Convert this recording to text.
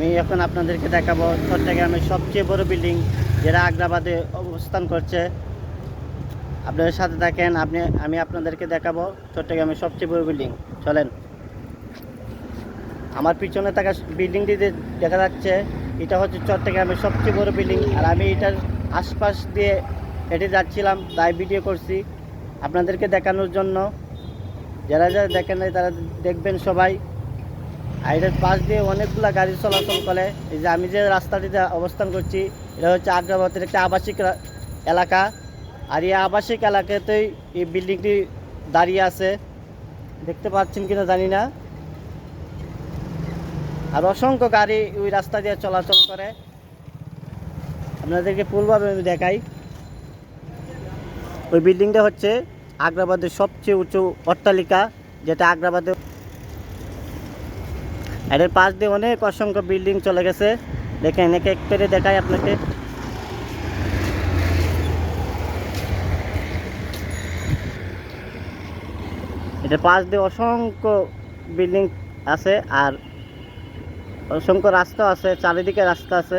আমি এখন আপনাদেরকে দেখাবো চট্টগ্রামের সবচেয়ে বড় বিল্ডিং, যেটা আগ্রাবাদে অবস্থান করছে। আপনাদের সাথে থাকেন, আমি আপনাদেরকে দেখাবো চট্টগ্রামের সবচেয়ে বড় বিল্ডিং। চলেন। আমার পিছনে থাকা বিল্ডিংটি দেখা যাচ্ছে, এটা হচ্ছে চট্টগ্রামের সবচেয়ে বড় বিল্ডিং। আর আমি এটার আশপাশ দিয়ে হেঁটে যাচ্ছিলাম, তাই ভিডিও করছি আপনাদেরকে দেখানোর জন্য। যারা যারা দেখেন নাই তারা দেখবেন সবাই। আর এটার পাশ দিয়ে অনেকগুলা গাড়ি চলাচল করে। এই যে আমি যে রাস্তাটিতে অবস্থান করছি, এটা হচ্ছে আগ্রাবাদের একটা আবাসিক এলাকা। আর এই আবাসিক এলাকাতেই এই বিল্ডিংটি দাঁড়িয়ে আছে, দেখতে পাচ্ছেন কিনা জানি না। আর অসংখ্য গাড়ি ওই রাস্তা দিয়ে চলাচল করে। আপনাদেরকে ফুলভাবে আমি দেখাই। ওই বিল্ডিংটা হচ্ছে আগ্রাবাদের সবচেয়ে উঁচু অট্টালিকা, যেটা আগ্রাবাদে। এর পাশ দিয়ে অনেক অসংখ্য বিল্ডিং চলে গেছে। দেখেন, এক এক করে দেখাই আপনাকে। এটার পাশ দিয়ে অসংখ্য বিল্ডিং আছে, আর অসংখ্য রাস্তা আছে, চারিদিকে রাস্তা আছে।